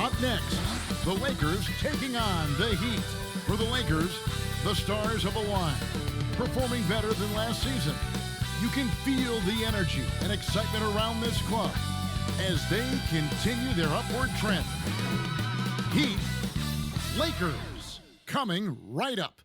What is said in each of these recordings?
Up next, the Lakers taking on the Heat. For the Lakers, the stars have aligned, performing better than last season. You can feel the energy and excitement around this club as they continue their upward trend. Heat, Lakers, coming right up.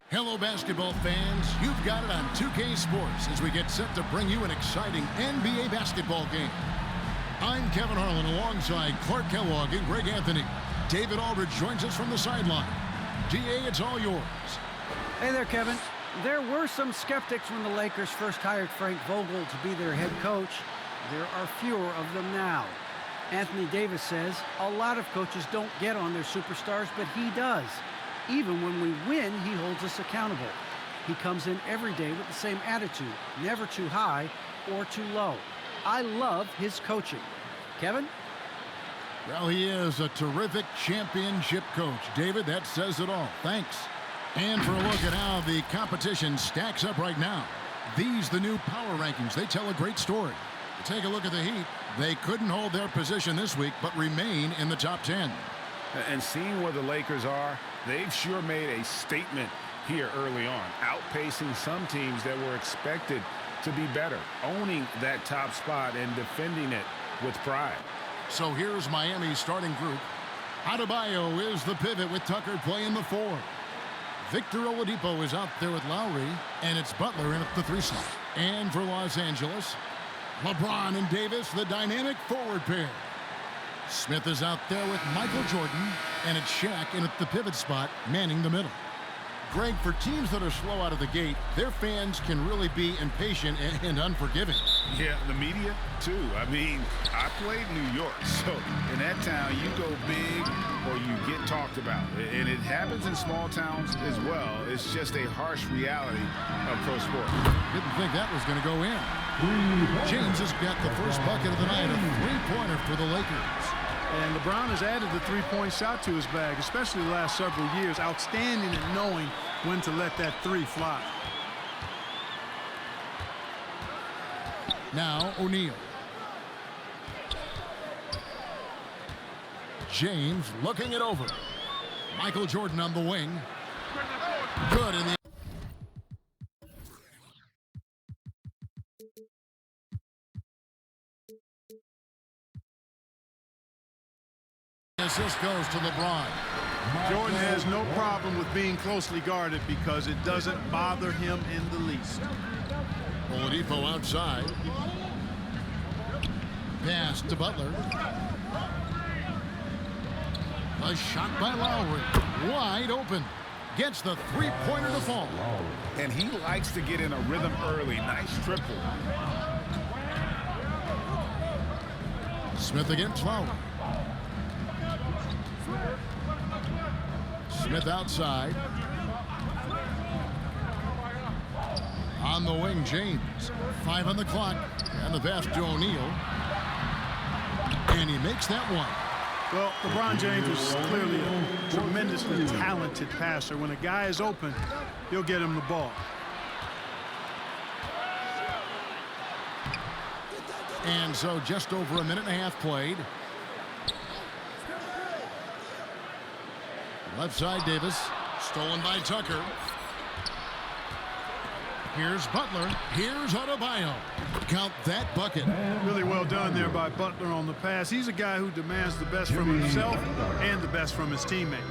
Hello, basketball fans. You've got it on 2K Sports as we get set to bring you an exciting NBA basketball game. I'm Kevin Harlan alongside Clark Kellogg and Greg Anthony. David Aldridge joins us from the sideline. DA, it's all yours. Hey there, Kevin. There were some skeptics when the Lakers first hired Frank Vogel to be their head coach. There are fewer of them now. Anthony Davis says a lot of coaches don't get on their superstars, but he does. Even when we win, he holds us accountable. He comes in every day with the same attitude, never too high or too low. I love his coaching. Kevin? Well, he is a terrific championship coach. David, that says it all. Thanks. And for a look at how the competition stacks up right now. These, the new power rankings, they tell a great story. Take a look at the Heat. They couldn't hold their position this week, but remain in the top 10. And seeing where the Lakers are, they've sure made a statement here early on, outpacing some teams that were expected to be better, owning that top spot and defending it with pride. So here's Miami's starting group. Adebayo is the pivot with Tucker playing the 4. Victor Oladipo is out there with Lowry, and it's Butler in at the 3 slot. And for Los Angeles, LeBron and Davis, the dynamic forward pair. Smith is out there with Michael Jordan, and it's Shaq in at the pivot spot, manning the middle. Greg, for teams that are slow out of the gate, their fans can really be impatient and unforgiving. Yeah, the media, too. I mean, I played New York, so in that town, you go big or you get talked about. And it happens in small towns as well. It's just a harsh reality of pro sport. Didn't think that was going to go in. James has got the first bucket of the night, a three-pointer for the Lakers. And LeBron has added the three-point shot to his bag, especially the last several years. Outstanding at knowing when to let that three fly. Now O'Neal. James looking it over. Michael Jordan on the wing. Good in the... Assist goes to LeBron. Jordan has no problem with being closely guarded because it doesn't bother him in the least. Oladipo outside. Pass to Butler. A shot by Lowry. Wide open. Gets the three-pointer to fall. And he likes to get in a rhythm early. Nice triple. Smith against Lowry. Smith outside. On the wing, James. 5 on the clock. And the pass to O'Neal. And he makes that one. Well, LeBron James is clearly a tremendously talented passer. When a guy is open, he'll get him the ball. And so just over a minute and a half played. Left side, Davis. Stolen by Tucker. Here's Butler. Here's Adebayo. Count that bucket. Really well done there by Butler on the pass. He's a guy who demands the best from himself and the best from his teammates.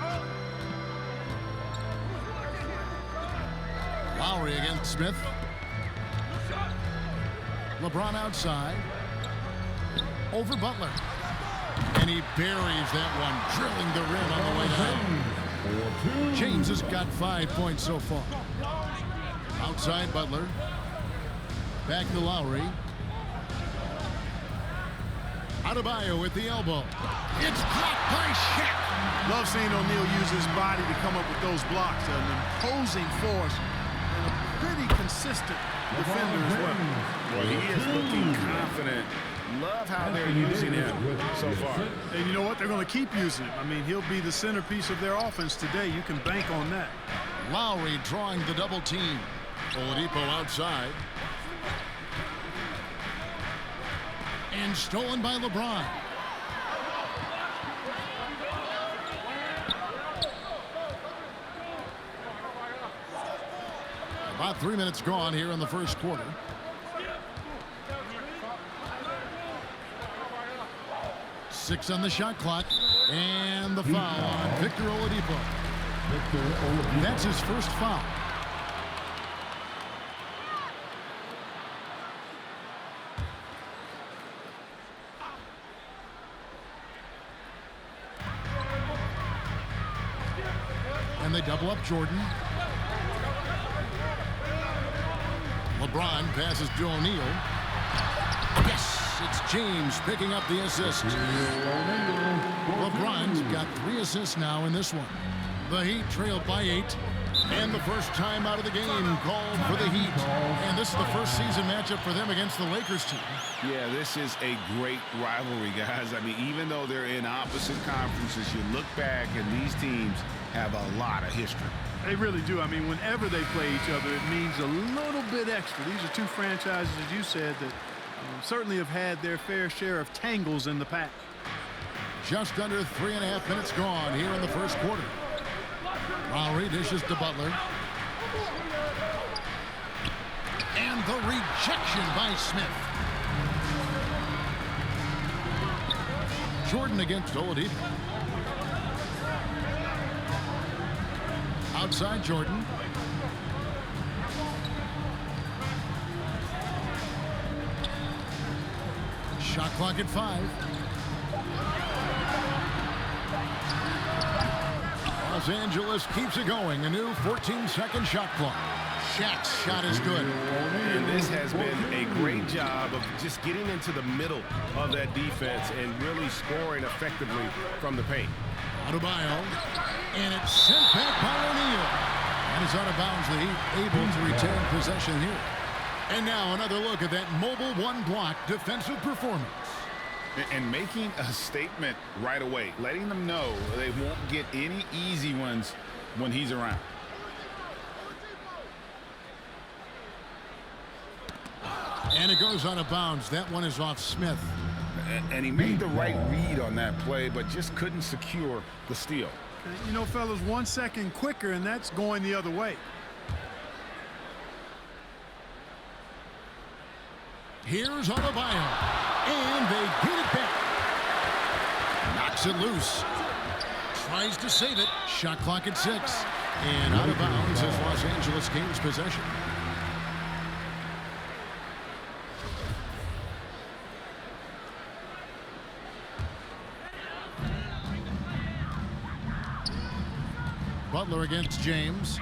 Lowry against Smith. LeBron outside. Over Butler. And he buries that one, drilling the rim on the way down. James has got 5 points so far. Outside Butler. Back to Lowry. Adebayo with the elbow. It's blocked by Shaq. Love seeing O'Neal use his body to come up with those blocks. An imposing force and a pretty consistent defender as well. Well, he is looking confident Love how they're using him so far. And you know what? They're going to keep using him. I mean, he'll be the centerpiece of their offense today. You can bank on that. Lowry drawing the double team. Oladipo outside. And stolen by LeBron. About 3 minutes gone here in the first quarter. Six on the shot clock. And the foul on Victor Oladipo. That's his first foul. And they double up Jordan. LeBron passes to O'Neal. Yes, it's James picking up the assist. LeBron's got 3 assists now in this one. The Heat trailed by 8. And the first time out of the game called for the Heat. And this is the first season matchup for them against the Lakers team. Yeah, this is a great rivalry, guys. I mean, even though they're in opposite conferences, you look back and these teams have a lot of history. They really do. I mean, whenever they play each other, it means a little bit extra. These are two franchises, as you said, that certainly have had their fair share of tangles in the past. Just under 3.5 minutes gone here in the first quarter. Lowry dishes to Butler. And the rejection by Smith. Jordan against Oladipo. Outside Jordan. Shot clock at 5. Los Angeles keeps it going. A new 14-second shot clock. Shaq's shot is good. And this has been a great job of just getting into the middle of that defense and really scoring effectively from the paint. Adebayo. And it's sent back by O'Neal. And it's out of bounds. The Heat able to retain possession here. And now another look at that mobile one-block defensive performance. And making a statement right away, letting them know they won't get any easy ones when he's around. And it goes out of bounds. That one is off Smith. And he made the right read on that play, but just couldn't secure the steal. You know, fellas, 1 second quicker, and that's going the other way. Here's Adebayo. And they get it back. Knocks it loose. Tries to save it. Shot clock at 6. And out of bounds as Los Angeles gains possession. Butler against James.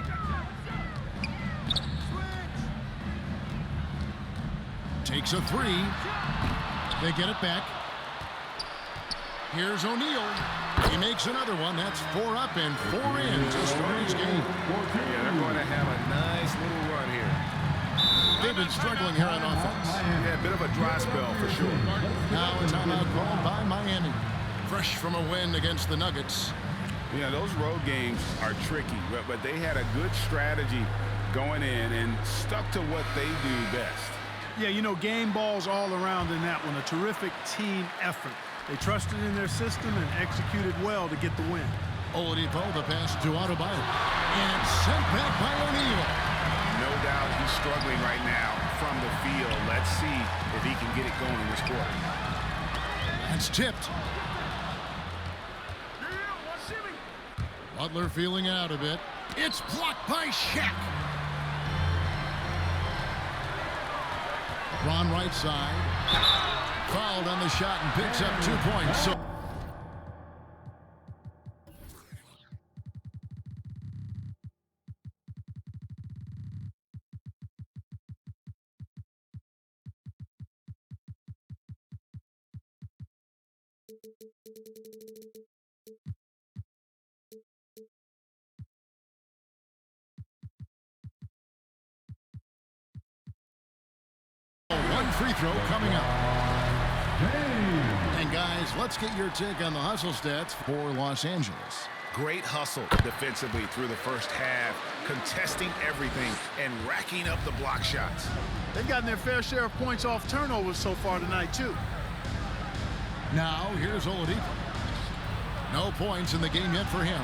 Takes a 3. They get it back. Here's O'Neal. He makes another one. That's 4 up and 4 in to start his game. Yeah, they're going to have a nice little run here. They've been struggling here on offense. Yeah, a bit of a dry spell for sure. Now a timeout called by Miami. Fresh from a win against the Nuggets. Yeah, those road games are tricky, but they had a good strategy going in and stuck to what they do best. Yeah, you know, game balls all around in that one. A terrific team effort. They trusted in their system and executed well to get the win. Oladipo, the pass to Adebayo. And it's sent back by O'Neal. No doubt he's struggling right now from the field. Let's see if he can get it going this quarter. That's tipped. Butler feeling out a bit. It's blocked by Shaq. LeBron right side. Fouled on the shot and picks up 2 points. So one free throw coming up. guys, let's get your take on the hustle stats for Los Angeles. Great hustle defensively through the first half, contesting everything and racking up the block shots. They've gotten their fair share of points off turnovers so far tonight, too. Now, here's Oladipo. No points in the game yet for him.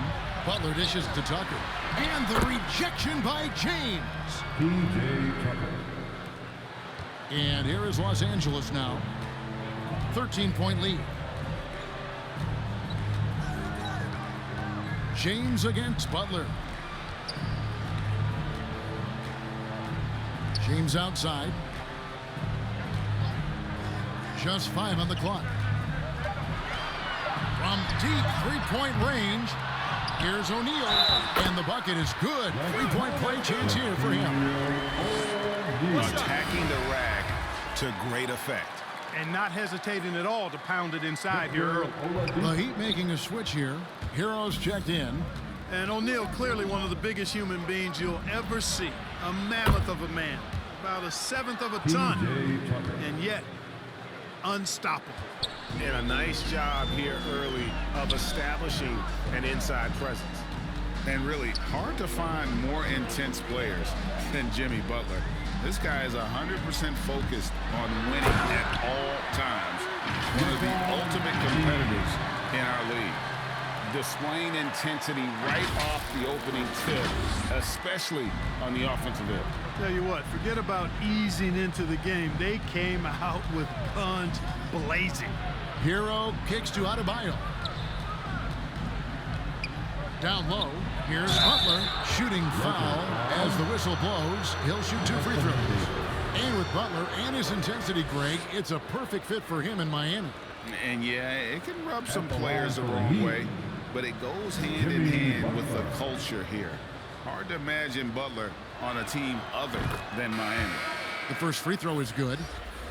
Butler dishes to Tucker. And the rejection by James. And here is Los Angeles now. 13-point lead. James against Butler. James outside. Just 5 on the clock. From deep three-point range, here's O'Neal, and the bucket is good. Three-point play chance here for him. Attacking the rack to great effect. And not hesitating at all to pound it inside here early. The Heat making a switch here. Heroes checked in. And O'Neal, clearly one of the biggest human beings you'll ever see. A mammoth of a man. About a seventh of a ton. And yet, unstoppable. And a nice job here early of establishing an inside presence. And really hard to find more intense players than Jimmy Butler. This guy is 100% focused on winning at all times. One of the ultimate competitors in our league. Displaying intensity right off the opening tip, especially on the offensive end. Tell you what, forget about easing into the game. They came out with guns blazing. Hero kicks to Adebayo. Down low, here's Butler shooting foul as the whistle blows. He'll shoot 2 free throws. And with Butler and his intensity, Greg, it's a perfect fit for him in Miami. And yeah, it can rub some players the wrong way, but it goes hand in hand with the culture here. Hard to imagine Butler on a team other than Miami. The first free throw is good.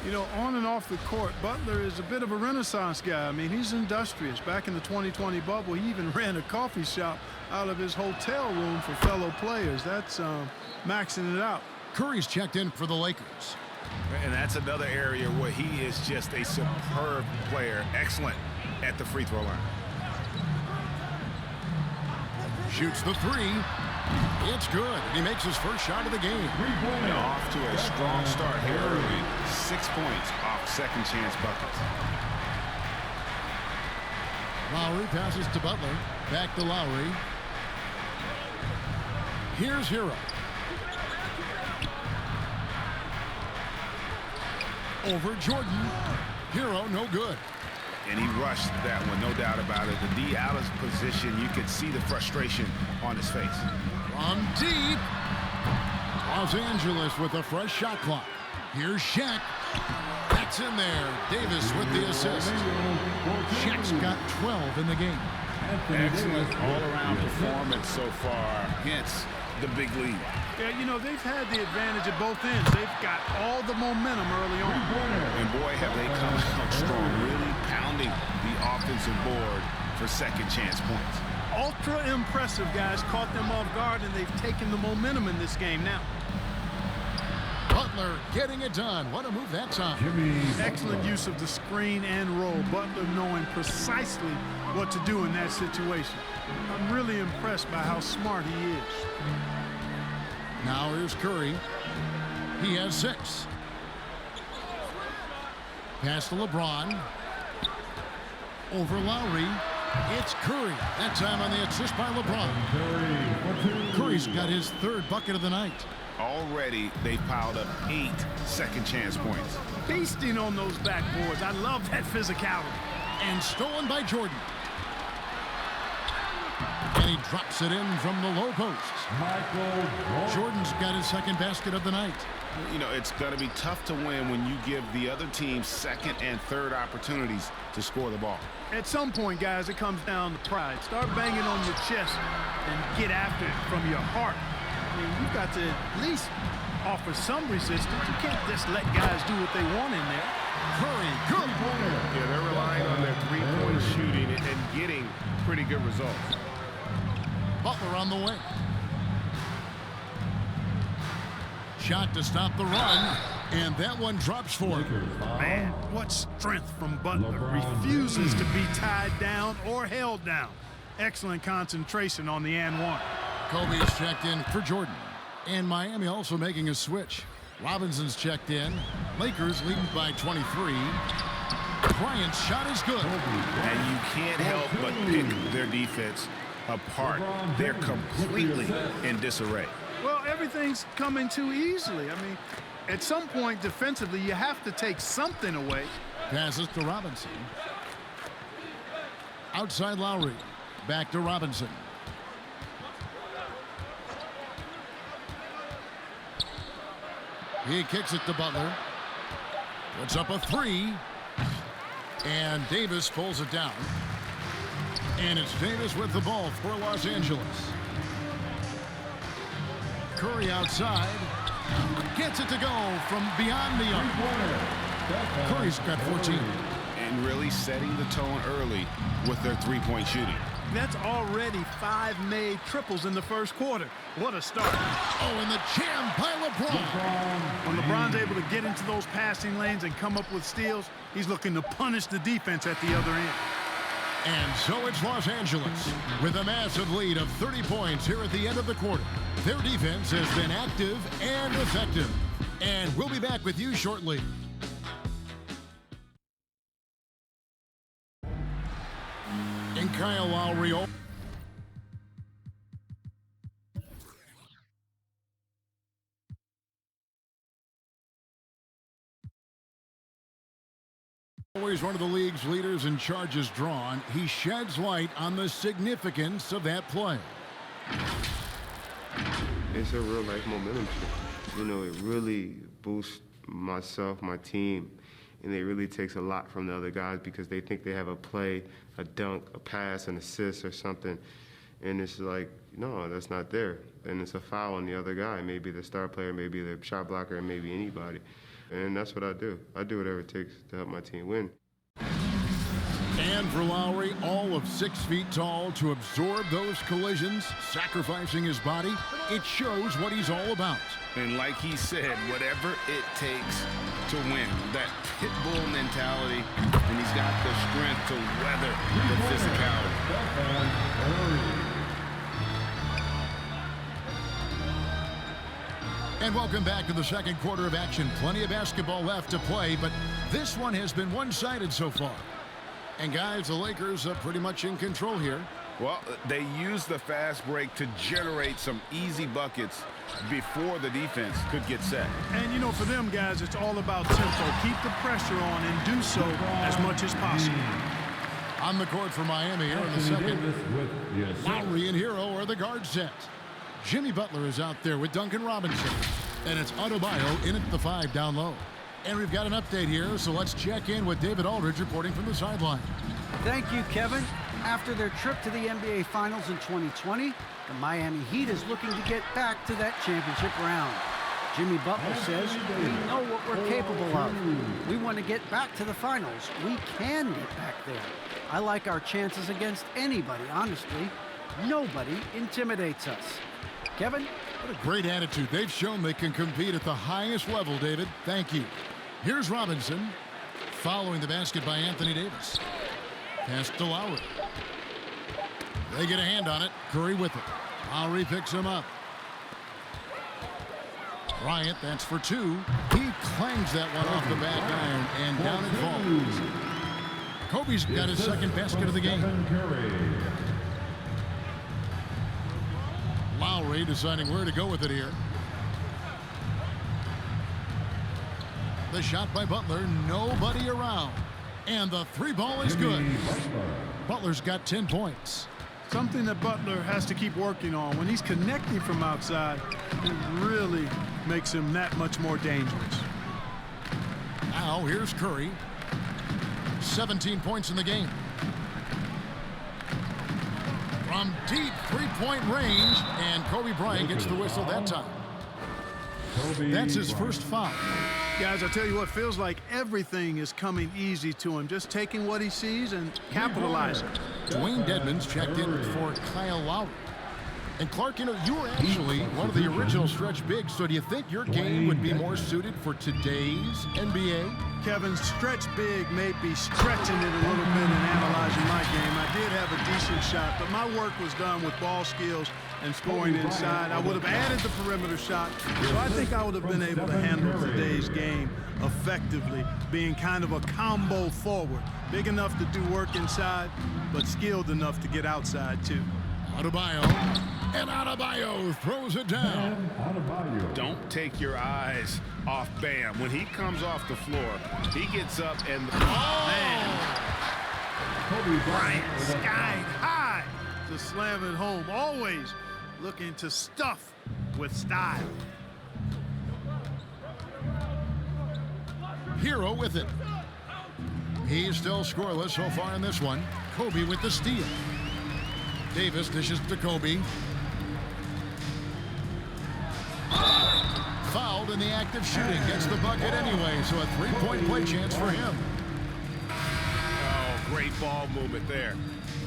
You know, on and off the court, Butler is a bit of a renaissance guy. I mean, he's industrious. Back in the 2020 bubble, he even ran a coffee shop out of his hotel room for fellow players. That's maxing it out. Curry's checked in for the Lakers. And that's another area where he is just a superb player. Excellent at the free throw line. Shoots the 3. It's good. He makes his first shot of the game. And off to a strong start here early. 6 points off second chance buckets. Lowry passes to Butler. Back to Lowry. Here's Hero. Over Jordan. Hero, no good. And he rushed that one, no doubt about it. The D out of position, you could see the frustration on his face. From deep. Los Angeles with a fresh shot clock. Here's Shaq. That's in there. Davis with the assist. Shaq's got 12 in the game. Excellent all-around performance so far. Hence the big lead. Yeah, you know, they've had the advantage at both ends. They've got all the momentum early on. And boy, have they come out strong, really pounding the offensive board for second chance points. Ultra impressive, guys. Caught them off guard, and they've taken the momentum in this game now. Butler getting it done. What a move that time. Excellent use of the screen and roll. Butler knowing precisely what to do in that situation. I'm really impressed by how smart he is. Now here's Curry. He has 6. Pass to LeBron. Over Lowry. It's Curry. That time on the assist by LeBron. Curry's got his 3rd bucket of the night. Already, they've piled up 8 second chance points. Feasting on those backboards. I love that physicality. And stolen by Jordan. And he drops it in from the low post. Jordan's got his 2nd basket of the night. You know, it's going to be tough to win when you give the other team 2nd and 3rd opportunities to score the ball. At some point, guys, it comes down to pride. Start banging on your chest and get after it from your heart. I mean, you've got to at least offer some resistance. You can't just let guys do what they want in there. Curry, good. Yeah, they're relying on their three-point shooting and getting pretty good results. Butler on the way. Shot to stop the run. And that one drops for him. Man, what strength from Butler. Refuses to be tied down or held down. Excellent concentration on the and one. Kobe's checked in for Jordan. And Miami also making a switch. Robinson's checked in. Lakers leading by 23. Bryant's shot is good. And you can't help but pick their defense apart. They're completely in disarray. Well, everything's coming too easily. I mean, at some point defensively, you have to take something away. Passes to Robinson. Outside Lowry. Back to Robinson. He kicks it to Butler. Puts up a three. And Davis pulls it down. And it's Davis with the ball for Los Angeles. Curry outside. Gets it to go from beyond the arc. Curry's got 14. And really setting the tone early with their three-point shooting. That's already 5 made triples in the first quarter. What a start. Oh, and the jam by LeBron. When LeBron's able to get into those passing lanes and come up with steals, he's looking to punish the defense at the other end. And so it's Los Angeles with a massive lead of 30 points here at the end of the quarter. Their defense has been active and effective. And we'll be back with you shortly. And Kyle Lowry. Always one of the league's leaders in charges drawn. He sheds light on the significance of that play. It's a real life momentum shift. You know, it really boosts myself, my team, and it really takes a lot from the other guys because they think they have a play, a dunk, a pass, an assist or something. And it's like, no, that's not there. And it's a foul on the other guy, maybe the star player, maybe the shot blocker, and maybe anybody. And that's what I do. I do whatever it takes to help my team win. And for Lowry, all of 6 feet tall, to absorb those collisions, sacrificing his body, it shows what he's all about. And like he said, whatever it takes to win, that pit bull mentality, and he's got the strength to weather the physicality. And welcome back to the second quarter of action. Plenty of basketball left to play, but this one has been one-sided so far. And guys, the Lakers are pretty much in control here. Well, they used the fast break to generate some easy buckets before the defense could get set. And, you know, for them guys, it's all about tempo. Keep the pressure on and do so as much as possible. On the court for Miami here in the second. Lowry and Hero are the guard set. Jimmy Butler is out there with Duncan Robinson. And it's Adebayo in at the 5 down low. And we've got an update here, so let's check in with David Aldridge reporting from the sideline. Thank you, Kevin. After their trip to the NBA Finals in 2020, the Miami Heat is looking to get back to that championship round. Jimmy Butler says, we know what we're capable of. We want to get back to the finals. We can get back there. I like our chances against anybody, honestly. Nobody intimidates us. Kevin? What a great attitude. They've shown they can compete at the highest level, David. Thank you. Here's Robinson, following the basket by Anthony Davis. Pass to Lowry. They get a hand on it. Curry with it. Lowry picks him up. Bryant, that's for 2. He clangs that one off the back iron, and down it falls. Kobe's got his second basket of the game. Lowry deciding where to go with it here. The shot by Butler, nobody around. And the 3 ball is good. Butler's got 10 points. Something that Butler has to keep working on. When he's connecting from outside, it really makes him that much more dangerous. Now here's Curry. 17 points in the game. From deep 3-point range, and Kobe Bryant gets the whistle that time. That's his first foul. Guys, I tell you what, feels like everything is coming easy to him. Just taking what he sees and capitalizing. Dwayne Dedmon's checked in for Kyle Lowry. And Clark, you know, you were actually one of the original stretch bigs, so do you think your game would be more suited for today's NBA? Kevin, stretch big may be stretching it a little bit in analyzing my game. I did have a decent shot, but my work was done with ball skills and scoring inside. I would have added the perimeter shot, so I think I would have been able to handle today's game effectively, being kind of a combo forward. Big enough to do work inside, but skilled enough to get outside, too. Adebayo, and Adebayo throws it down. Don't take your eyes off Bam. When he comes off the floor, he gets up and Bryant sky high to slam it home. Always looking to stuff with style. Hero with it. He's still scoreless so far in this one. Kobe with the steal. Davis dishes to Kobe. Fouled in the act of shooting. Gets the bucket anyway, so a three-point play chance for him. oh, great ball movement there.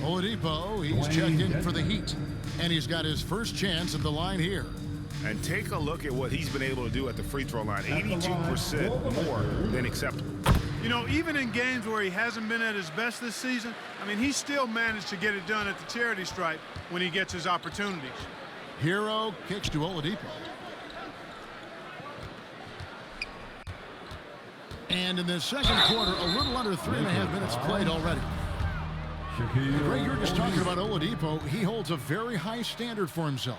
Oladipo, he's checked in for the Heat. And he's got his first chance at the line here. And take a look at what he's been able to do at the free throw line. 82% more than acceptable. You know, even in games where he hasn't been at his best this season, I mean, he still managed to get it done at the charity stripe when he gets his opportunities. Hero kicks to Oladipo. And in the second quarter, a little under 3.5 minutes played already. Ray, you're just talking about Oladipo. He holds a very high standard for himself.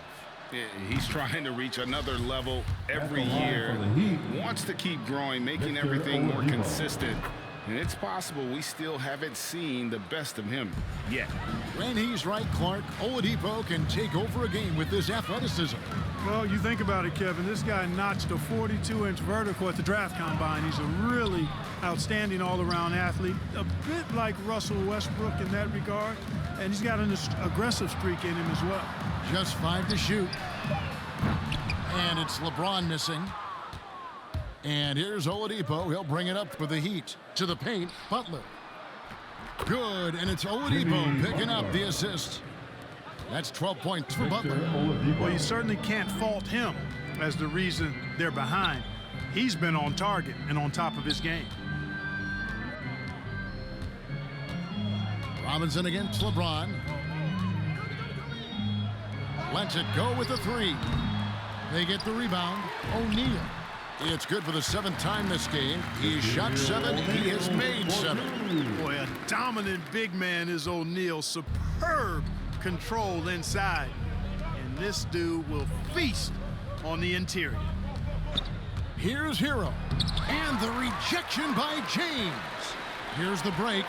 He's trying to reach another level every year. Wants to keep growing, making everything more consistent. And it's possible we still haven't seen the best of him yet. When he's right, Clark, Oladipo can take over a game with his athleticism. Well, you think about it, Kevin. This guy notched a 42-inch vertical at the draft combine. He's a really outstanding all-around athlete, a bit like Russell Westbrook in that regard. And he's got an aggressive streak in him as well. Just 5 to shoot. And it's LeBron missing. And here's Oladipo. He'll bring it up for the Heat. To the paint, Butler. Good, and it's Oladipo picking up the assist. That's 12 points for Butler. Well, you certainly can't fault him as the reason they're behind. He's been on target and on top of his game. Robinson against LeBron. Lets it go with the three. They get the rebound. O'Neal. It's good for the 7th time this game. He shot 7. He has made 7. Boy, a dominant big man is O'Neal. Superb control inside. And this dude will feast on the interior. Here's Hero. And the rejection by James. Here's the break.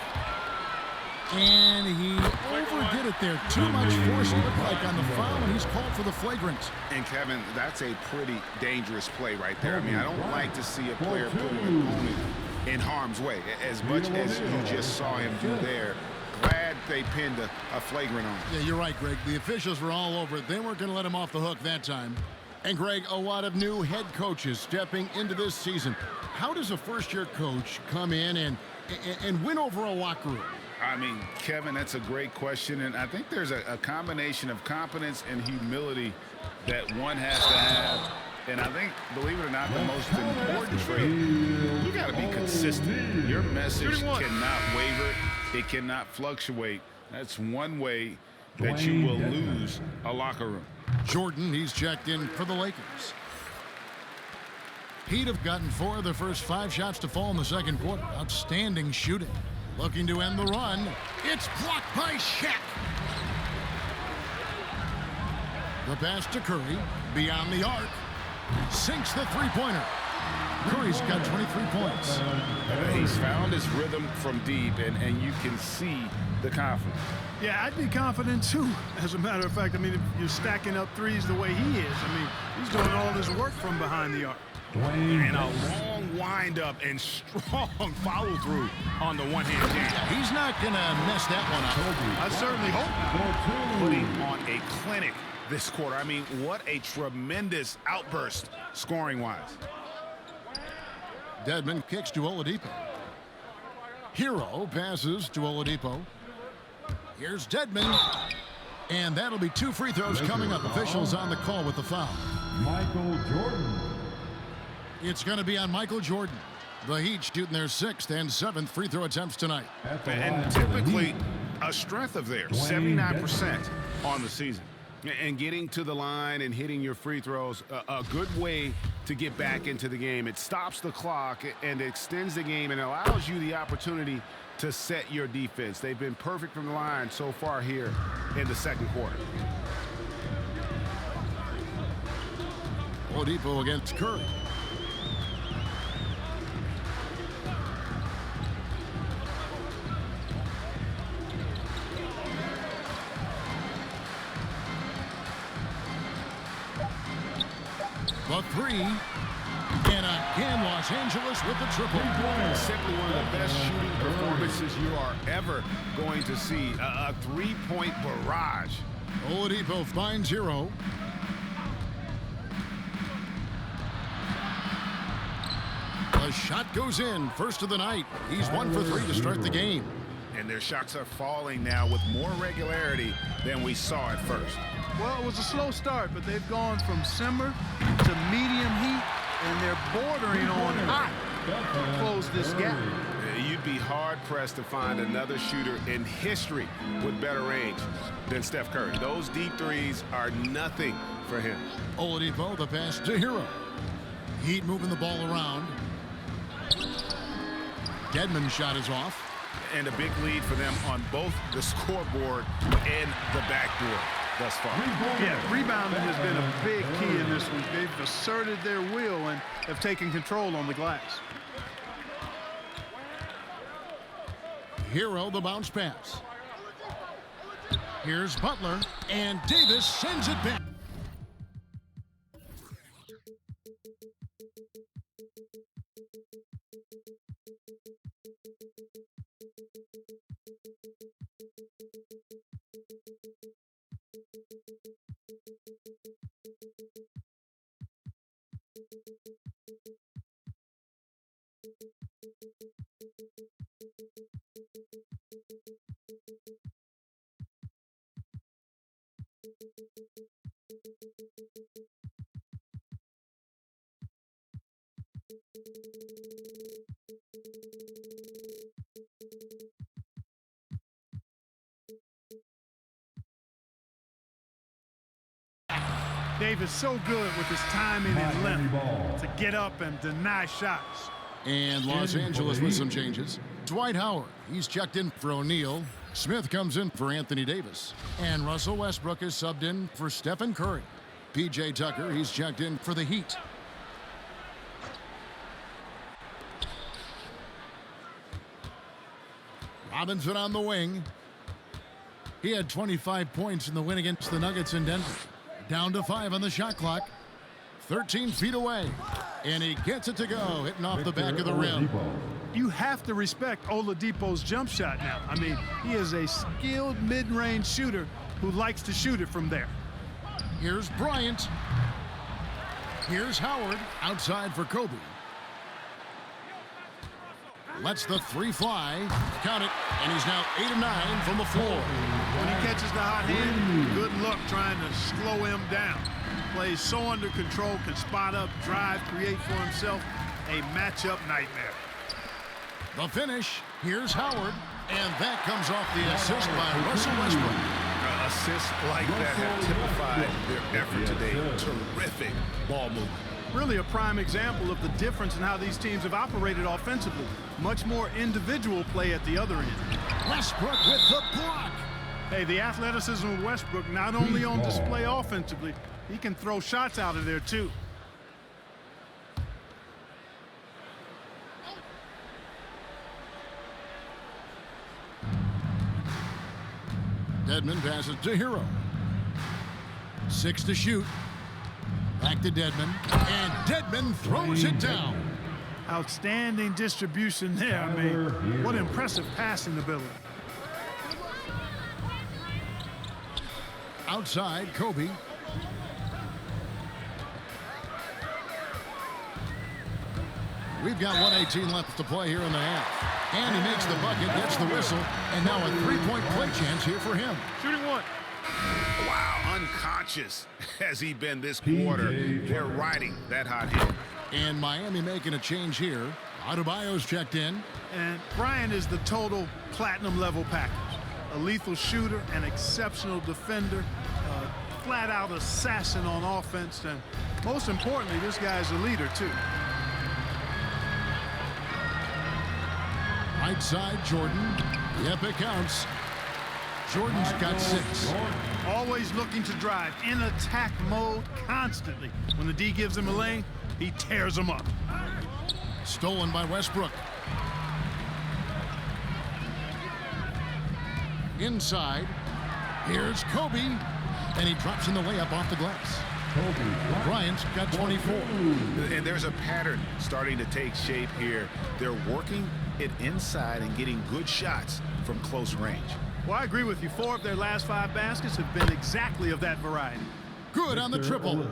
And he overdid it there. Too much force, he looked like, on the foul, and he's called for the flagrant. And, Kevin, that's a pretty dangerous play right there. I mean, I don't like to see a player put an opponent in harm's way. As much as you just saw him do there, glad they pinned a flagrant on him. Yeah, you're right, Greg. The officials were all over it. They weren't going to let him off the hook that time. And, Greg, a lot of new head coaches stepping into this season. How does a first-year coach come in and win over a locker room? I mean, Kevin, that's a great question, and I think there's a combination of competence and humility that one has to have. And I think, believe it or not, the most important trait, you got to be consistent. Your message cannot waver. It cannot fluctuate. That's one way that you will lose a locker room. Jordan, he's checked in for the Lakers. He'd have gotten 4 of the first 5 shots to fall in the second quarter. Outstanding shooting. Looking to end the run. It's blocked by Shaq. The pass to Curry. Beyond the arc. Sinks the three-pointer. Curry's got 23 points. He's found his rhythm from deep, and you can see the confidence. Yeah, I'd be confident, too. As a matter of fact, I mean, if you're stacking up threes the way he is, I mean, he's doing all this work from behind the arc. And a long wind-up and strong follow-through on the one-hand jam. He's not going to mess that one up. I certainly hope. Putting on a clinic this quarter. I mean, what a tremendous outburst scoring-wise. Dedmon kicks to Oladipo. Hero passes to Oladipo. Here's Dedmon. And that'll be 2 free throws coming up. Officials on the call with the foul. Michael Jordan. It's going to be on Michael Jordan. The Heat shooting their 6th and 7th free throw attempts tonight. And typically a strength of theirs, 79% on the season. And getting to the line and hitting your free throws, a good way to get back into the game. It stops the clock and extends the game and allows you the opportunity to set your defense. They've been perfect from the line so far here in the second quarter. Oladipo against Curry. The 3, and again Los Angeles with the triple. Simply one of the best shooting performances you are ever going to see. A 3-point barrage. Oladipo finds Hero. The shot goes in, first of the night. He's 1 for 3 to start the game. And their shots are falling now with more regularity than we saw at first. Well, it was a slow start, but they've gone from simmer to medium heat, and they're bordering on hot to close this gap. You'd be hard-pressed to find another shooter in history with better range than Steph Curry. Those deep threes are nothing for him. Oladipo, the pass to Hero. Heat moving the ball around. Dedmon's shot is off. And a big lead for them on both the scoreboard and the backboard thus far. Yeah, rebounding has been a big key in this one. They've asserted their will and have taken control on the glass. Hero, the bounce pass. Here's Butler, and Davis sends it back. Davis so good with his timing and length to get up and deny shots. And Los Angeles with some changes. Dwight Howard, he's checked in for O'Neal. Smith comes in for Anthony Davis. And Russell Westbrook is subbed in for Stephen Curry. P.J. Tucker, he's checked in for the Heat. Robinson on the wing. He had 25 points in the win against the Nuggets in Denver. Down to 5 on the shot clock. 13 feet away. And he gets it to go, hitting off the back of the rim. You have to respect Oladipo's jump shot now. I mean, he is a skilled mid-range shooter who likes to shoot it from there. Here's Bryant. Here's Howard outside for Kobe. Lets the 3 fly. Count it. And he's now 8 of 9 from the floor. When he catches the hot hand, good luck trying to slow him down. Plays so under control, can spot up, drive, create for himself. A matchup nightmare. The finish. Here's Howard. And that comes off the assist by Russell Westbrook. Assists like that have typified their effort today. Terrific ball movement. Really a prime example of the difference in how these teams have operated offensively. Much more individual play at the other end. Westbrook with the block. Hey, the athleticism of Westbrook not only on display offensively, he can throw shots out of there too. Dedmon passes to Hero. 6 to shoot. Back to Dedmon. And Dedmon throws it down. Outstanding distribution there. I mean, what impressive passing ability. Outside, Kobe. We've got 1:18 left to play here in the half. And he makes the bucket, gets the whistle, and now a 3-point play chance here for him. Shooting one. Wow, unconscious has he been this quarter. They're riding that hot hit. And Miami making a change here. Adebayo's checked in. And Bryant is the total platinum level package. A lethal shooter, an exceptional defender, flat-out assassin on offense, and most importantly, this guy's a leader, too. Right side, Jordan. Yep, it counts. Jordan's got 6. Always looking to drive in attack mode constantly. When the D gives him a lane, he tears them up. Stolen by Westbrook. Inside. Here's Kobe. And he drops in the layup off the glass. Bryant's got 24. And there's a pattern starting to take shape here. They're working it inside and getting good shots from close range. Well, I agree with you. 4 of their last 5 baskets have been exactly of that variety. Good on the triple.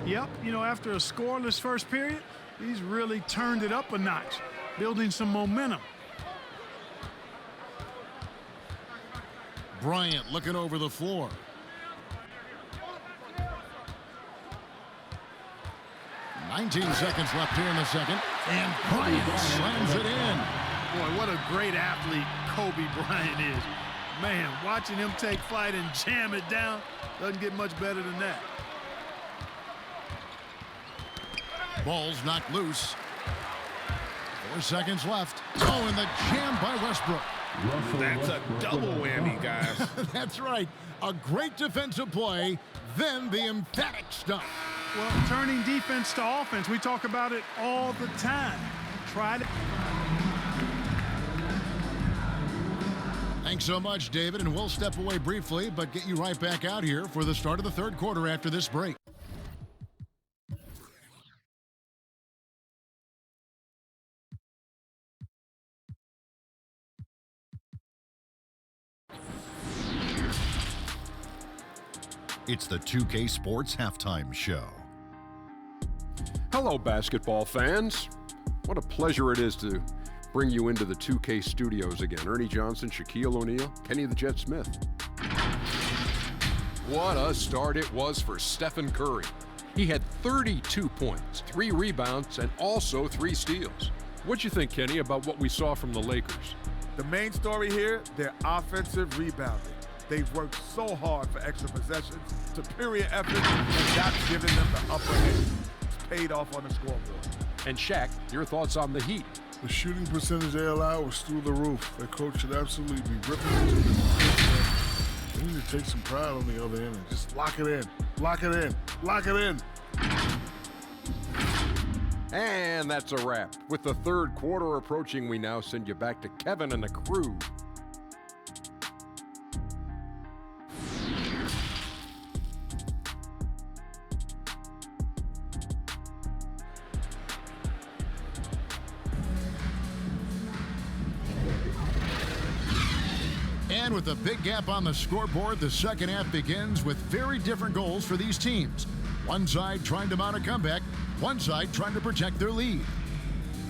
Yep, you know, after a scoreless first period, he's really turned it up a notch, building some momentum. Bryant looking over the floor. "19 seconds left here in the second. And Bryant slams it in. Boy, what a great athlete Kobe Bryant is. Man, watching him take flight and jam it down doesn't get much better than that. Ball's knocked loose. 4 seconds left. Oh, and the jam by Westbrook. That's a double whammy, guys. That's right. A great defensive play, then the emphatic stuff. Well, turning defense to offense, we talk about it all the time. Try to... Thanks so much, David, and we'll step away briefly, but get you right back out here for the start of the third quarter after this break. It's the 2K Sports Halftime Show. Hello, basketball fans. What a pleasure it is to bring you into the 2K studios again. Ernie Johnson, Shaquille O'Neal, Kenny the Jet Smith. What a start it was for Stephen Curry. He had 32 points, 3 rebounds, and also 3 steals. What'd you think, Kenny, about what we saw from the Lakers? The main story here, their offensive rebounding. They've worked so hard for extra possessions, superior effort, and that's given them the upper hand. It's paid off on the scoreboard. And Shaq, your thoughts on the Heat? The shooting percentage they allowed was through the roof. Their coach should absolutely be ripping into this. They need to take some pride on the other end and just lock it in, lock it in, lock it in. And that's a wrap. With the third quarter approaching, we now send you back to Kevin and the crew. And with a big gap on the scoreboard, the second half begins with very different goals for these teams. One side trying to mount a comeback, one side trying to protect their lead.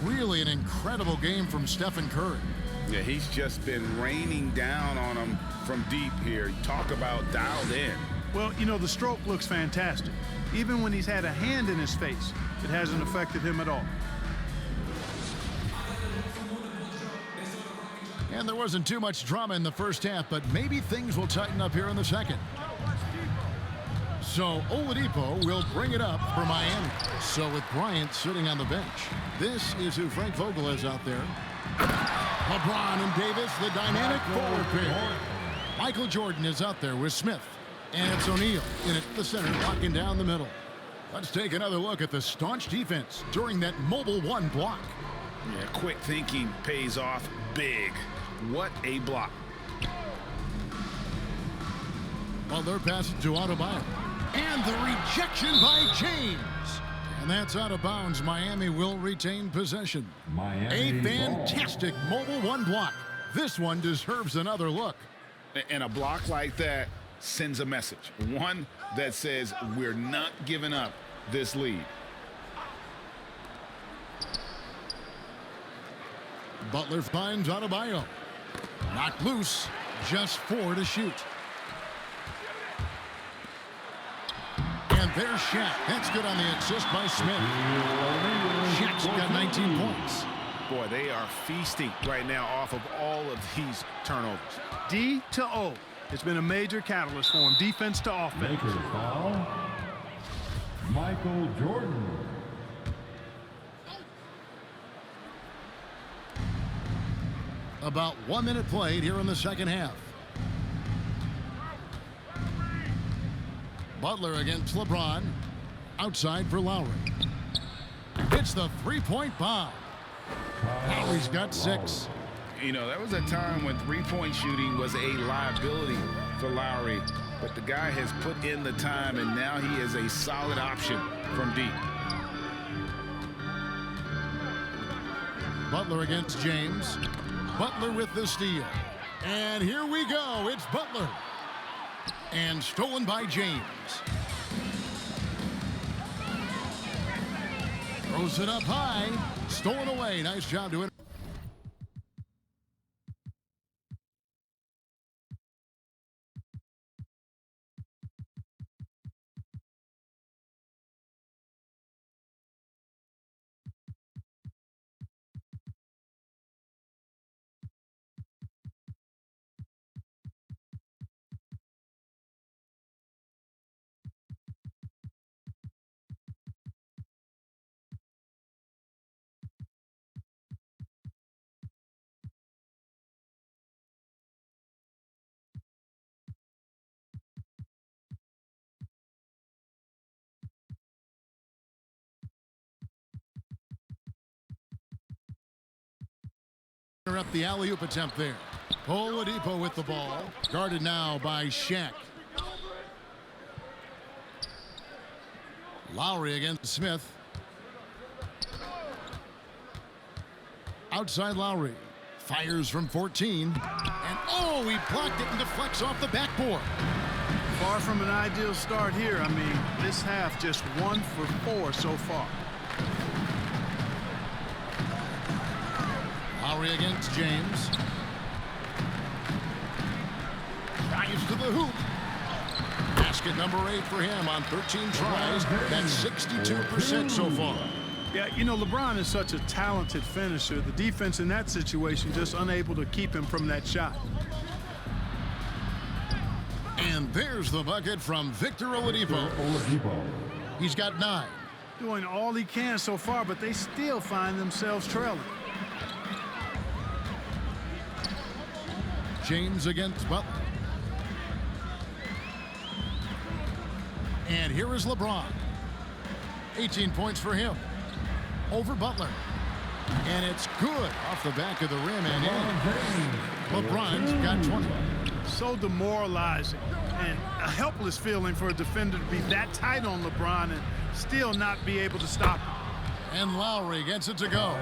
Really an incredible game from Stephen Curry. Yeah, he's just been raining down on them from deep here. Talk about dialed in. Well, you know, the stroke looks fantastic. Even when he's had a hand in his face, it hasn't affected him at all. And there wasn't too much drama in the first half, but maybe things will tighten up here in the second. So Oladipo will bring it up for Miami. So with Bryant sitting on the bench, this is who Frank Vogel is out there. LeBron and Davis, the dynamic forward pair. Michael Jordan is out there with Smith. And it's O'Neal in at the center, locking down the middle. Let's take another look at the staunch defense during that mobile one block. Yeah, quick thinking pays off big. What a block. Butler passes to Adebayo. And the rejection by James. And that's out of bounds. Miami will retain possession. A fantastic mobile one block. This one deserves another look. And a block like that sends a message. One that says we're not giving up this lead. Butler finds Adebayo. Knocked loose. Just 4 to shoot. And there's Shaq. That's good on the assist by Smith. Shaq's got 19 points. Boy, they are feasting right now off of all of these turnovers. D to O. It's been a major catalyst for him. Defense to offense. Lakers foul. Michael Jordan. About 1 minute played here in the second half. Butler against LeBron. Outside for Lowry. It's the three-point bomb. Lowry's got 6. You know, that was a time when three-point shooting was a liability for Lowry. But the guy has put in the time, and now he is a solid option from deep. Butler against James. Butler with the steal. And here we go. It's Butler. And stolen by James. Throws it up high. Stolen away. Nice job doing it. Up the alley-oop attempt there. Oladipo with the ball. Guarded now by Shaq. Lowry against Smith. Outside Lowry. Fires from 14. And oh, he blocked it and deflects off the backboard. Far from an ideal start here. I mean, this half just 1 for 4 so far. Lowry against James. Drives to the hoop. Basket number 8 for him on 13 tries. That's 62% so far. Yeah, you know, LeBron is such a talented finisher. The defense in that situation just unable to keep him from that shot. And there's the bucket from Victor Oladipo. He's got 9. Doing all he can so far, but they still find themselves trailing. James against Butler. And here is LeBron. 18 points for him. Over Butler. And it's good off the back of the rim and in. LeBron's got 20. So demoralizing and a helpless feeling for a defender to be that tight on LeBron and still not be able to stop him. And Lowry gets it to go.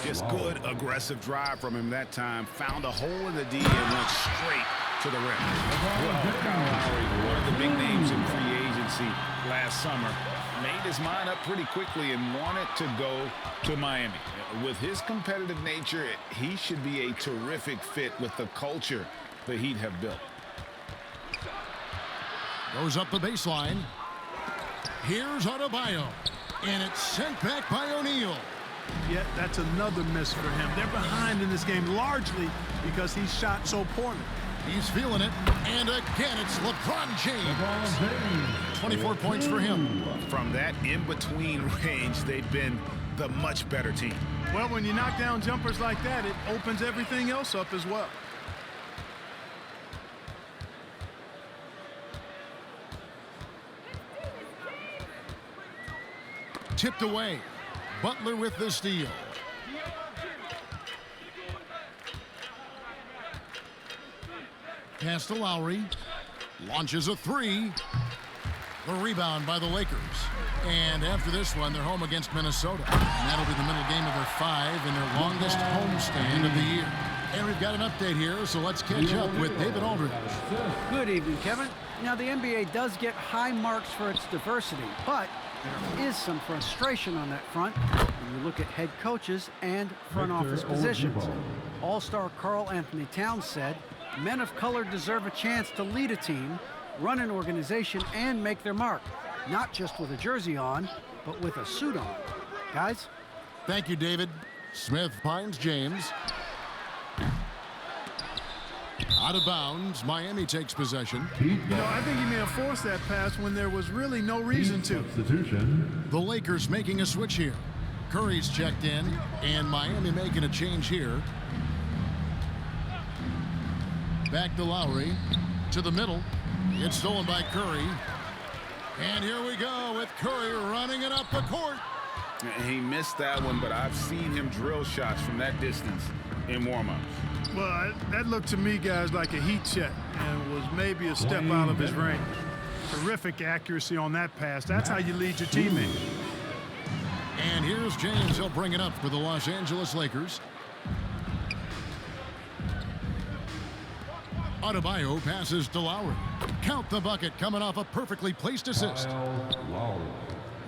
Just good, aggressive drive from him that time. Found a hole in the D and went straight to the rim. Well, Kyle Lowry, one of the big names in free agency last summer, made his mind up pretty quickly and wanted to go to Miami. With his competitive nature, he should be a terrific fit with the culture the Heat have built. Goes up the baseline. Here's Adebayo. And it's sent back by O'Neal. Yeah, that's another miss for him. They're behind in this game largely because he shot so poorly. He's feeling it. And again, it's LeBron James. 24 points for him. From that in-between range, they've been the much better team. Well, when you knock down jumpers like that, it opens everything else up as well. Tipped away. Butler with the steal. Pass to Lowry. Launches a 3. The rebound by the Lakers. And after this one, they're home against Minnesota. And that'll be the middle game of their 5 in their longest homestand of the year. And we've got an update here, so let's catch up with David Aldridge. Good evening, Kevin. Now, the NBA does get high marks for its diversity, but there is some frustration on that front when you look at head coaches and front office positions. All-star Karl Anthony Towns said, "Men of color deserve a chance to lead a team, run an organization, and make their mark. not just with a jersey on, but with a suit on. Guys? Thank you, David. Smith finds James. Out of bounds. Miami takes possession. You know, I think he may have forced that pass when there was really no reason to. Substitution. The Lakers making a switch here. Curry's checked in, and Miami making a change here. Back to Lowry. To the middle. It's stolen by Curry. And here we go with Curry running it up the court. He missed that one, but I've seen him drill shots from that distance in warm-ups. Well, that looked to me, guys, like a heat check and was maybe a step out of his range. Terrific accuracy on that pass. That's how you lead your teammate. And here's James. He'll bring it up for the Los Angeles Lakers. Adebayo passes to Lowry. Count the bucket coming off a perfectly placed assist.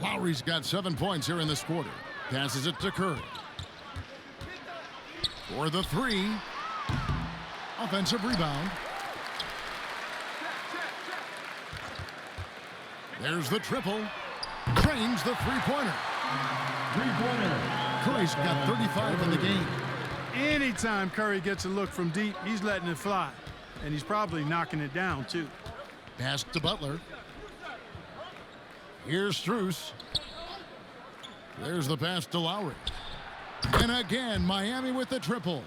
Lowry's got 7 points here in this quarter. Passes it to Curry. For the three. Offensive rebound. There's the triple. Drains the three-pointer. Curry's got 35 in the game. Anytime Curry gets a look from deep, he's letting it fly. And he's probably knocking it down, too. Pass to Butler. Here's Strus. There's the pass to Lowry. And again, Miami with the triple.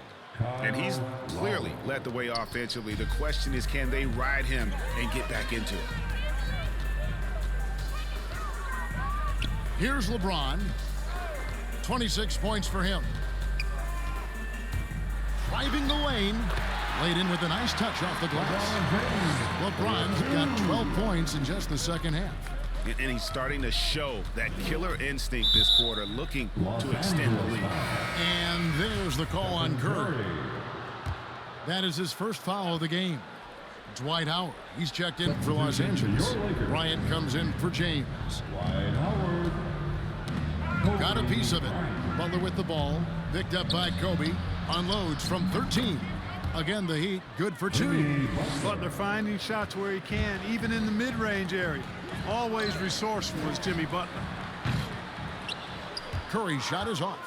And he's clearly led the way offensively. The question is, can they ride him and get back into it? Here's LeBron. 26 points for him. Driving the lane. Laid in with a nice touch off the glass. LeBron's got 12 points in just the second half. And he's starting to show that killer instinct this quarter, looking to extend the lead. And there's the call on Curry. That is his first foul of the game. Dwight Howard, he's checked in for Los Angeles. Bryant comes in for James. Got a piece of it. Butler with the ball, picked up by Kobe. Unloads from 13. Again, the Heat, good for 2. Butler finding shots where he can, even in the mid-range area. Always resourceful is Jimmy Butler. Curry's shot is off.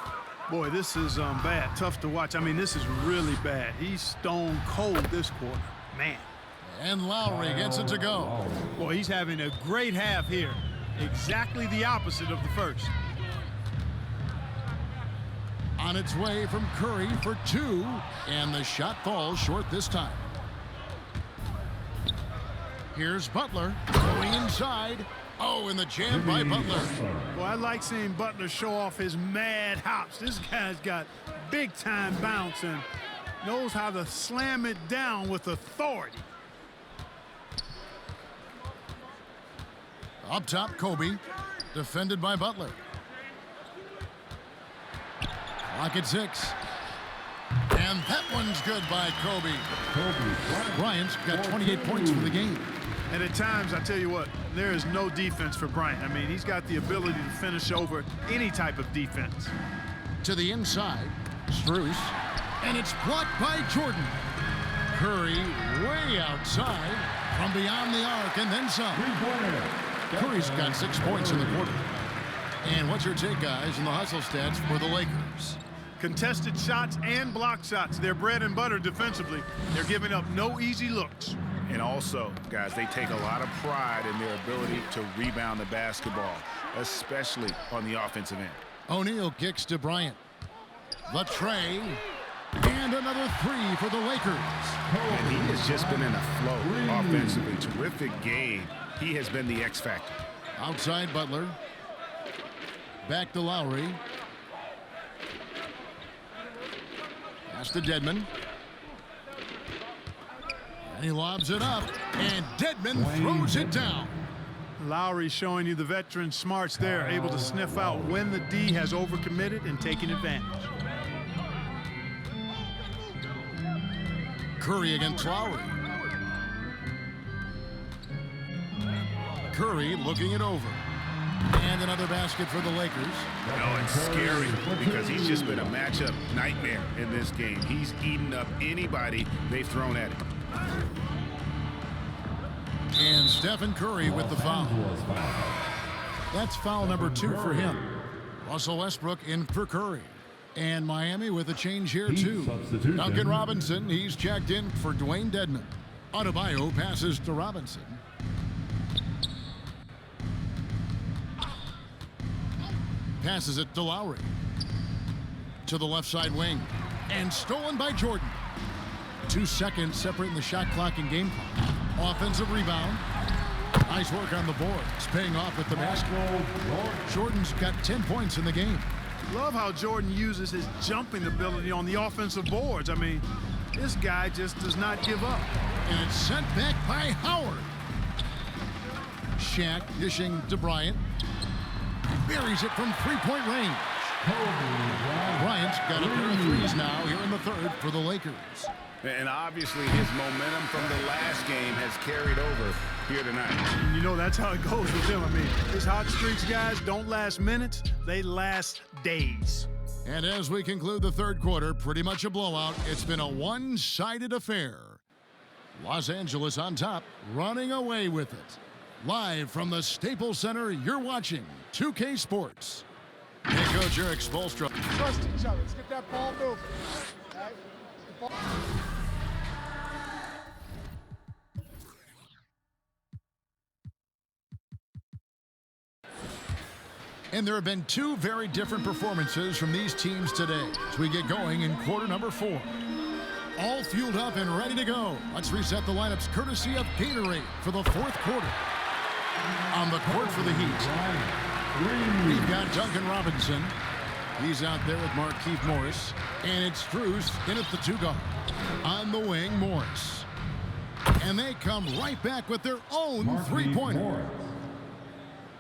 Boy, this is bad. Tough to watch. I mean, this is really bad. He's stone cold this quarter. Man. And Lowry gets it to go. Boy, he's having a great half here. Exactly the opposite of the first. On its way from Curry for 2, and the shot falls short this time. Here's Butler going inside. Oh, and the jam by Butler. Well, I like seeing Butler show off his mad hops. This guy's got big-time bounce and knows how to slam it down with authority. Up top, Kobe, defended by Butler. Clock at 6. And that one's good by Kobe. Bryant's got 28 points for the game. And at times, I tell you what, there is no defense for Bryant. I mean, he's got the ability to finish over any type of defense. To the inside, Strus, and it's blocked by Jordan. Curry way outside from beyond the arc and then some. Curry's got 6 points in the quarter. And what's your take, guys, in the hustle stats for the Lakers? Contested shots and block shots. They're bread and butter defensively. They're giving up no easy looks. And also, guys, they take a lot of pride in their ability to rebound the basketball, especially on the offensive end. O'Neal kicks to Bryant. The tray. And another 3 for the Lakers. And he has just been in a flow offensively. Terrific game. He has been the X factor. Outside Butler. Back to Lowry. Pass to Dedmon. And he lobs it up. And Dedmon throws it down. Lowry showing you the veteran smarts there, able to sniff out when the D has overcommitted and taking advantage. Curry against Lowry. Curry looking it over. And another basket for the Lakers. Oh, it's scary because he's just been a matchup nightmare in this game. He's eaten up anybody they've thrown at him. And And Stephen Curry with the foul. That's foul number 2 for him. Russell Westbrook in for Curry. And Miami with a change here, too. Duncan Robinson, he's checked in for Dwayne Dedmon. Adebayo passes to Robinson. Passes it to Lowry. To the left side wing. And stolen by Jordan. 2 seconds separating the shot clock and game clock. Offensive rebound. Nice work on the board. It's paying off with the basket. Jordan's got 10 points in the game. Love how Jordan uses his jumping ability on the offensive boards. I mean, this guy just does not give up. And it's sent back by Howard. Shaq dishing to Bryant. Buries it from three-point range. Bryant's got a pair of threes now here in the third for the Lakers. And obviously his momentum from the last game has carried over here tonight. And you know that's how it goes with him. I mean, his hot streaks, guys, don't last minutes. They last days. And as we conclude the third quarter, pretty much a blowout. It's been a one-sided affair. Los Angeles on top, running away with it. Live from the Staples Center, you're watching 2K Sports. Hey, Coach Eric Spoelstra. Trust each other. Let's get that ball moving. All right? And there have been 2 very different performances from these teams today as we get going in quarter number 4. All fueled up and ready to go. Let's reset the lineups courtesy of Gatorade for the fourth quarter. On the court for the Heat, we've got Duncan Robinson. He's out there with Markieff Morris. And it's Strus in at the 2 guard. On the wing, Morris. And they come right back with their own three-pointer.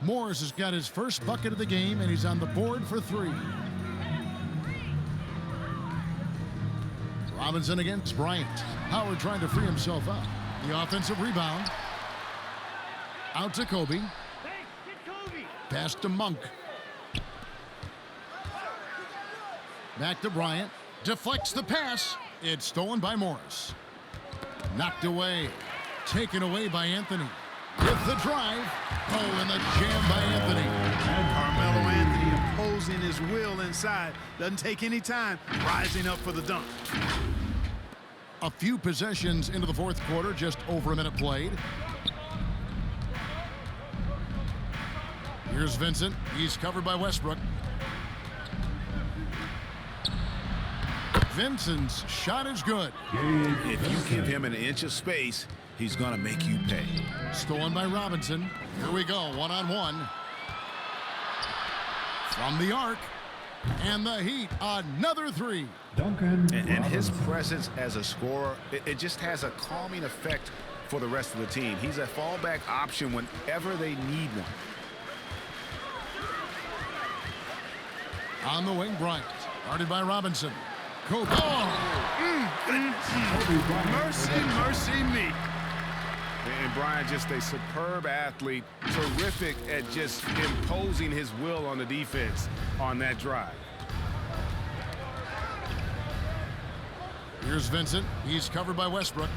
Morris has got his first bucket of the game, and he's on the board for 3. Robinson against Bryant. Howard trying to free himself up. The offensive rebound. Out to Kobe. Pass to Monk. Back to Bryant. Deflects the pass. It's stolen by Morris. Knocked away. Taken away by Anthony. With the drive. Oh, and the jam by Anthony. Carmelo Anthony imposing his will inside. Doesn't take any time. Rising up for the dunk. A few possessions into the fourth quarter. Just over a minute played. Here's Vincent. He's covered by Westbrook. Vincent's shot is good. If you give him an inch of space, he's going to make you pay. Stolen by Robinson. Here we go, one-on-one. From the arc. And the Heat, another 3. Duncan. And his presence as a scorer, it just has a calming effect for the rest of the team. He's a fallback option whenever they need one. On the wing, Bryant. Guarded by Robinson. Kobe. Mercy, mercy me. And Bryant, just a superb athlete, terrific at just imposing his will on the defense on that drive. Here's Vincent. He's covered by Westbrook.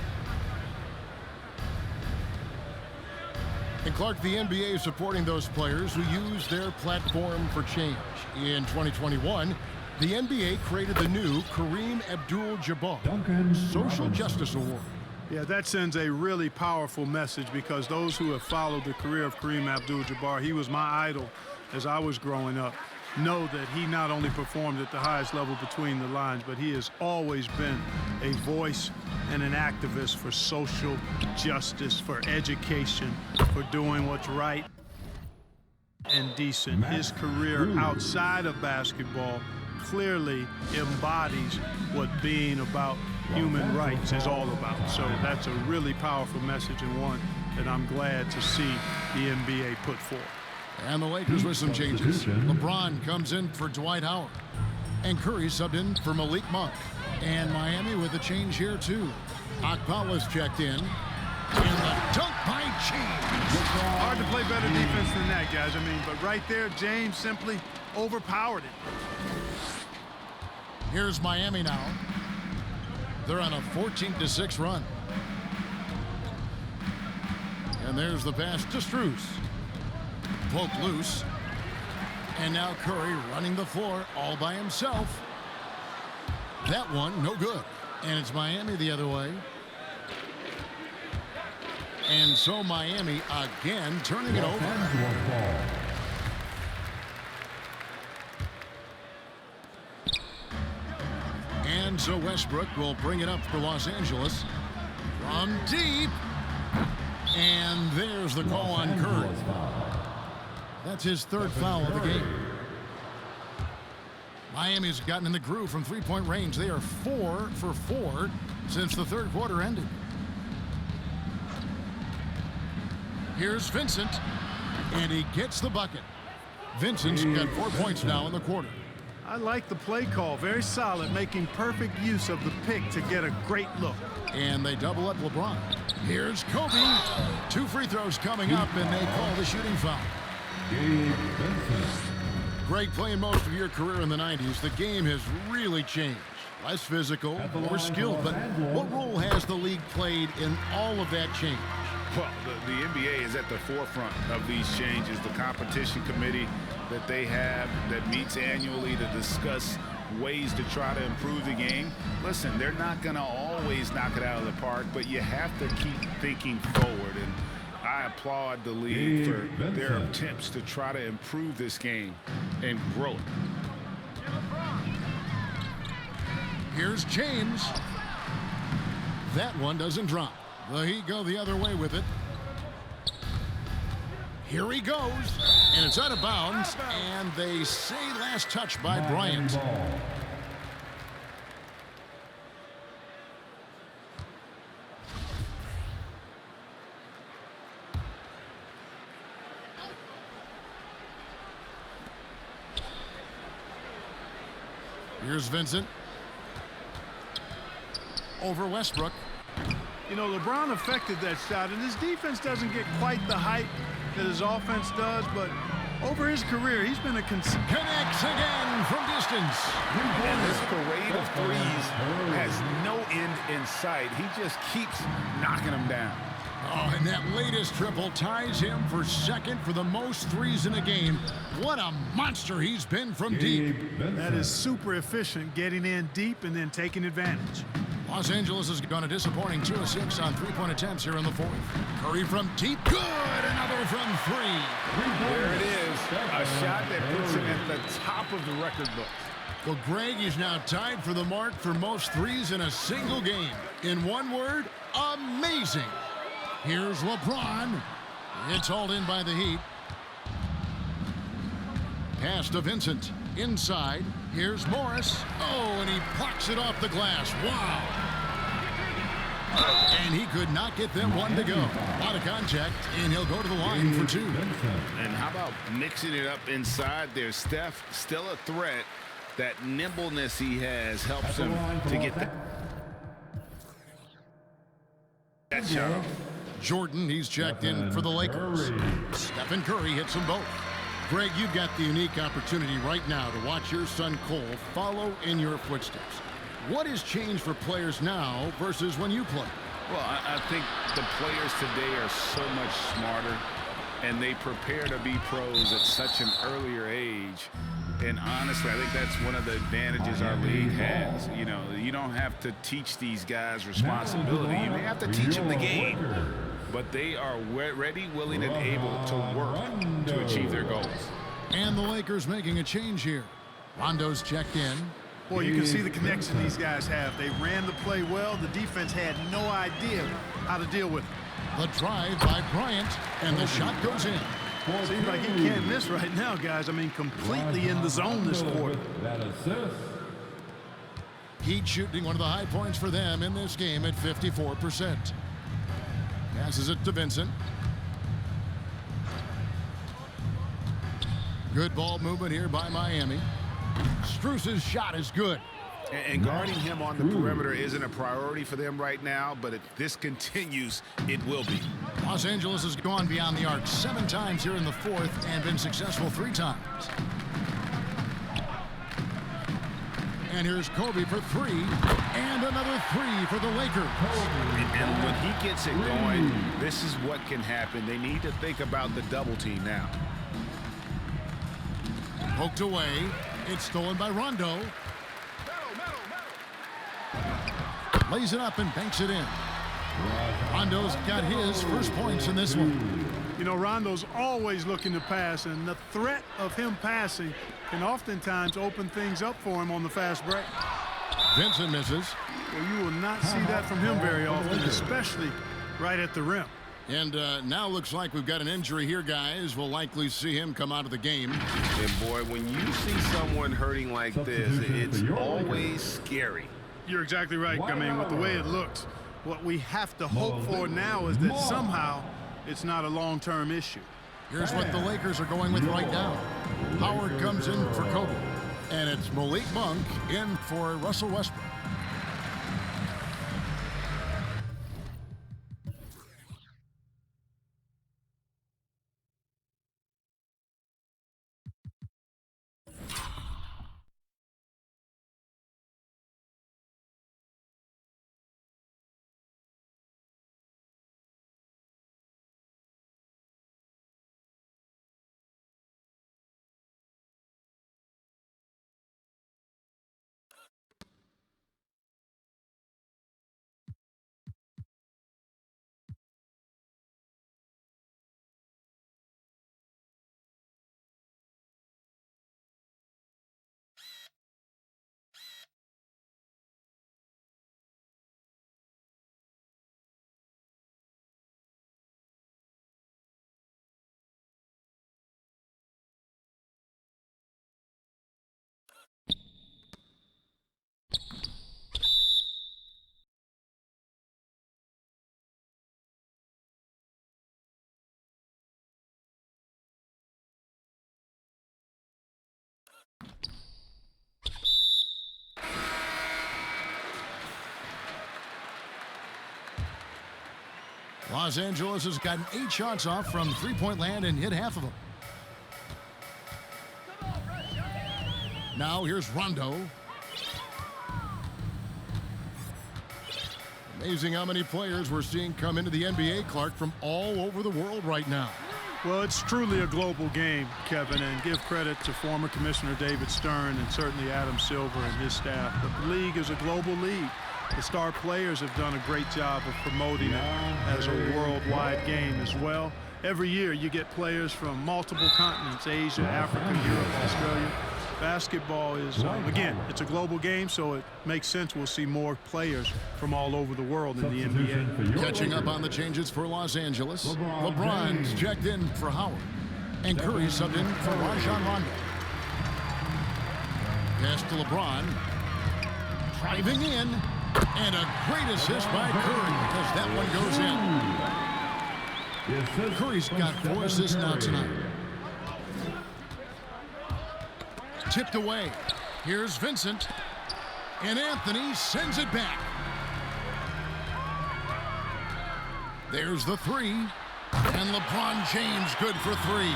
And Clark, the NBA is supporting those players who use their platform for change. In 2021, the NBA created the new Kareem Abdul-Jabbar Social Justice Award. Yeah, that sends a really powerful message because those who have followed the career of Kareem Abdul-Jabbar, he was my idol as I was growing up, know that he not only performed at the highest level between the lines, but he has always been a voice and an activist for social justice, for education, for doing what's right and decent. His career outside of basketball clearly embodies what being about human rights is all about. So that's a really powerful message and one that I'm glad to see the NBA put forth. And the Lakers with some changes. LeBron comes in for Dwight Howard. And Curry subbed in for Malik Monk. And Miami with a change here too. Akpala's checked in. And the dunk by James. Hard to play better defense than that, guys. I mean, but right there, James simply overpowered it. Here's Miami now. They're on a 14-6 run. And there's the pass to Strus. Poke loose. And now Curry running the floor all by himself. That one, no good. And it's Miami the other way. And so Miami again turning it over. And so Westbrook will bring it up for Los Angeles. From deep. And there's the call on Curry. That's his third foul of the game. Miami's gotten in the groove from three-point range. They are 4 for 4 since the third quarter ended. Here's Vincent, and he gets the bucket. Vincent's got 4 points now in the quarter. I like the play call. Very solid, making perfect use of the pick to get a great look. And they double up LeBron. Here's Kobe. 2 free throws coming up, and they call the shooting foul. Greg, playing most of your career in the 90s, the game has really changed. Less physical, more skilled, but what role has the league played in all of that change? Well, the NBA is at the forefront of these changes. The competition committee that they have that meets annually to discuss ways to try to improve the game. Listen, they're not going to always knock it out of the park, but you have to keep thinking forward. And I applaud the league for their attempts to try to improve this game and grow it. Here's James. That one doesn't drop. The Heat go the other way with it. Here he goes, and it's out of bounds, and they say last touch by Bryant. Here's Vincent. Over Westbrook. You know, LeBron affected that shot, and his defense doesn't get quite the height that his offense does, but over his career, he's been a connects again from distance. And this parade of threes has no end in sight. He just keeps knocking them down. Oh, and that latest triple ties him for second for the most threes in a game. What a monster he's been from deep. That is super efficient, getting in deep and then taking advantage. Los Angeles has gone a disappointing 2 of 6 on three-point attempts here in the fourth. Curry from deep, good, another from 3. There it is, a shot that puts him at the top of the record book. Well, Greg is now tied for the mark for most threes in a single game. In one word, amazing. Here's LeBron. It's hauled in by the Heat. Pass to Vincent. Inside. Here's Morris. Oh, and he plucks it off the glass. Wow. And he could not get them one to go. A lot of contact, and he'll go to the line for 2. And how about mixing it up inside there? Steph, still a threat. That nimbleness he has helps him to get that shot. Jordan, he's checked in for the Lakers. Stephen Curry hits them both. Greg, you've got the unique opportunity right now to watch your son Cole follow in your footsteps. What has changed for players now versus when you played? Well, I think the players today are so much smarter, and they prepare to be pros at such an earlier age. And honestly, I think that's one of the advantages our league has. You know, you don't have to teach these guys responsibility. You may have to teach them the game, but they are ready, willing, and able to work to achieve their goals. And the Lakers making a change here. Rondo's checked in. Boy, you can see the connection these guys have. They ran the play well. The defense had no idea how to deal with it. The drive by Bryant, and the shot goes in. Seems like he can't miss right now, guys. I mean, completely in the zone this quarter. Heat shooting one of the high points for them in this game at 54%. Passes it to Vincent. Good ball movement here by Miami. Strus's shot is good. And guarding him on the perimeter isn't a priority for them right now, but if this continues, it will be. Los Angeles has gone beyond the arc 7 times here in the fourth and been successful 3 times. And here's Kobe for three. And another three for the Lakers. And when he gets it going, this is what can happen. They need to think about the double team now. Poked away. It's stolen by Rondo. Lays it up and banks it in. Rondo's got his first points in this one. You know, Rondo's always looking to pass, and the threat of him passing can oftentimes open things up for him on the fast break. Vincent misses. Well, you will not see that from him very often, especially right at the rim. And now looks like we've got an injury here, guys. We'll likely see him come out of the game. And boy, when you see someone hurting like this, it's always scary. You're exactly right. I mean, with the way it looks, what we have to hope for now is that somehow it's not a long-term issue. Here's what the Lakers are going with right now. Howard comes in for Kobe. And it's Malik Monk in for Russell Westbrook. Los Angeles has gotten 8 shots off from three-point land and hit half of them. Now here's Rondo. Amazing how many players we're seeing come into the NBA, Clark, from all over the world right now. Well, it's truly a global game, Kevin, and give credit to former Commissioner David Stern and certainly Adam Silver and his staff. But the league is a global league. The star players have done a great job of promoting it as a worldwide game as well. Every year you get players from multiple continents, Asia, Africa, Europe, Australia. Basketball is, again, it's a global game, so it makes sense we'll see more players from all over the world in the NBA. Catching up on the changes for Los Angeles. LeBron's checked in for Howard. And Curry subbed in for Rajon Rondo. Pass to LeBron. Driving in. And a great assist by Curry because that one goes in. Curry's got 4 assists now tonight. Tipped away. Here's Vincent. And Anthony sends it back. There's the 3. And LeBron James good for 3.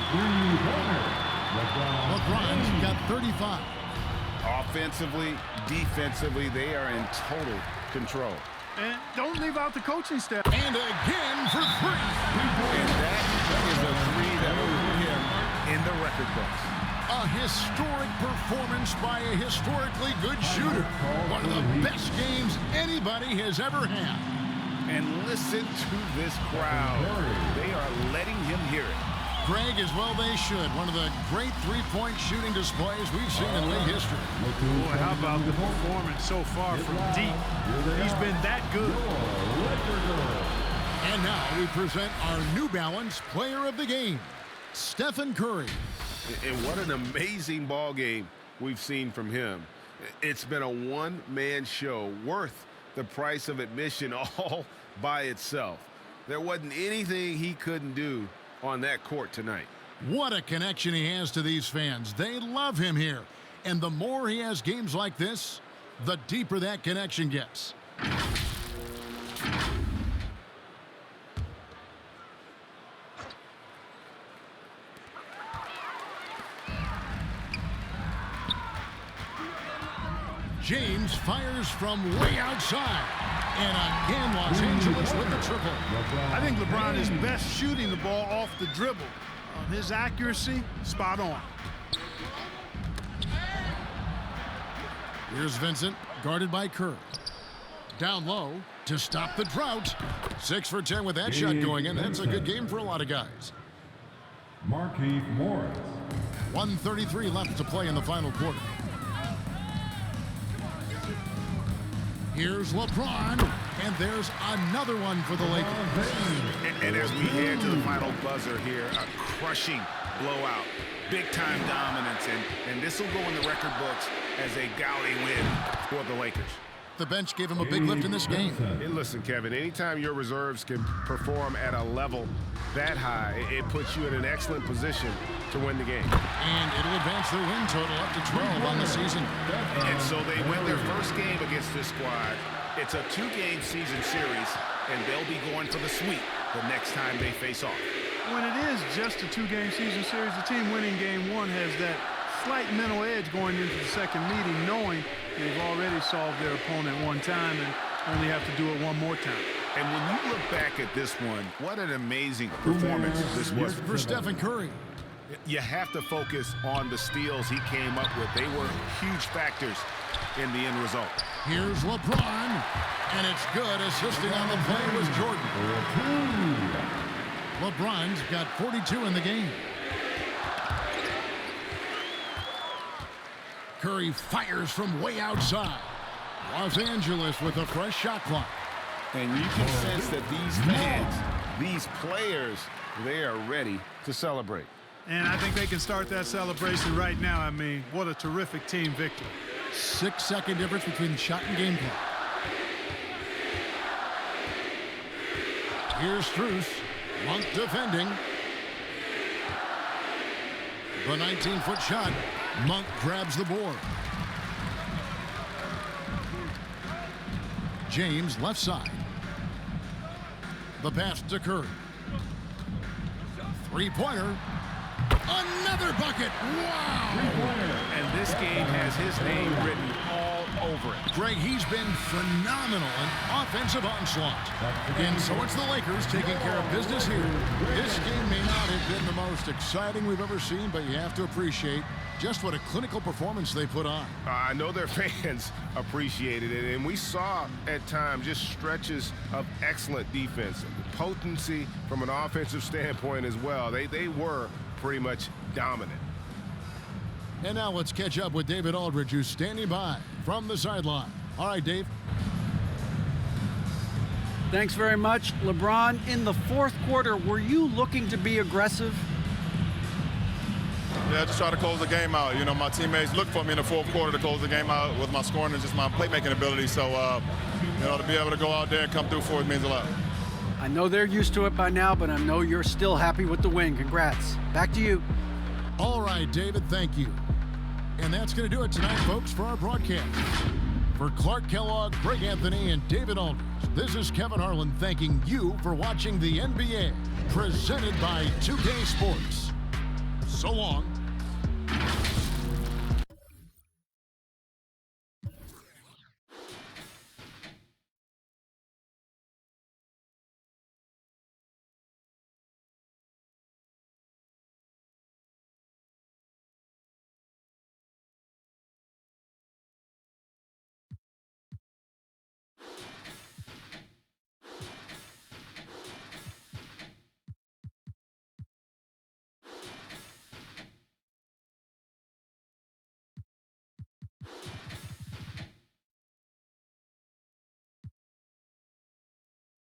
LeBron's got 35. Offensively, defensively, they are in total control. And don't leave out the coaching staff. And again for 3. And that is a 3 that will put him in the record books. A historic performance by a historically good shooter. One of the best games anybody has ever had. And listen to this crowd. They are letting him hear it. Greg, as well they should. One of the great three-point shooting displays we've seen in league history. Boy, how about the performance so far from deep? He's been that good. And now we present our New Balance Player of the Game, Stephen Curry. And what an amazing ball game we've seen from him. It's been a one-man show worth the price of admission all by itself. There wasn't anything he couldn't do on that court tonight. What a connection he has to these fans. They love him here. And the more he has games like this, the deeper that connection gets. James fires from way outside. And again, Los Angeles with the triple. I think LeBron is best shooting the ball off the dribble. His accuracy, spot on. Here's Vincent, guarded by Curry. Down low to stop the drought. 6 for 10 with that shot going in. That's a good game for a lot of guys. Marquise Morris. 1:33 left to play in the final quarter. Here's LeBron, and there's another one for the Lakers. And as we head to the final buzzer here, a crushing blowout, big-time dominance, and this will go in the record books as a gaudy win for the Lakers. The bench gave him a big lift in this game. Hey, listen, Kevin, anytime your reserves can perform at a level that high, it puts you in an excellent position to win the game. And it'll advance their win total up to 12 on the season. And so they win their first game against this squad. It's a 2-game season series, and they'll be going for the sweep the next time they face off. When it is just a 2-game season series, the team winning game 1 has that slight mental edge going into the second meeting, knowing they've already solved their opponent one time and only have to do it one more time. And when you look back at this one, what an amazing performance this was for Stephen Curry. You have to focus on the steals he came up with. They were huge factors in the end result. Here's LeBron, and it's good. Assisting on the play was Jordan. LeBron's got 42 in the game. Curry fires from way outside. Los Angeles with a fresh shot clock. And you can sense that these fans, these players, they are ready to celebrate. And I think they can start that celebration right now. I mean, what a terrific team victory. 6-second difference between shot and game clock. Here's Strus. Monk defending. The 19-foot shot. Monk grabs the board. James left side. The pass to Curry. Three-pointer. Another bucket. Wow. And this game has his name written all over it. Greg, he's been phenomenal in offensive onslaught. And so it's the Lakers taking care of business here. This game may not have been the most exciting we've ever seen, but you have to appreciate just what a clinical performance they put on. I know their fans appreciated it, and we saw at times just stretches of excellent defense, potency from an offensive standpoint as well. They were pretty much dominant. And now let's catch up with David Aldridge, who's standing by from the sideline. All right, Dave. Thanks very much. LeBron, in the fourth quarter, were you looking to be aggressive? Yeah, just try to close the game out. You know, my teammates looked for me in the fourth quarter to close the game out with my scoring and just my playmaking ability. So, you know, to be able to go out there and come through for it means a lot. I know they're used to it by now, but I know you're still happy with the win. Congrats. Back to you. All right, David, thank you. And that's going to do it tonight, folks, for our broadcast. For Clark Kellogg, Greg Anthony, and David Aldridge, this is Kevin Harlan thanking you for watching the NBA, presented by 2K Sports. So long.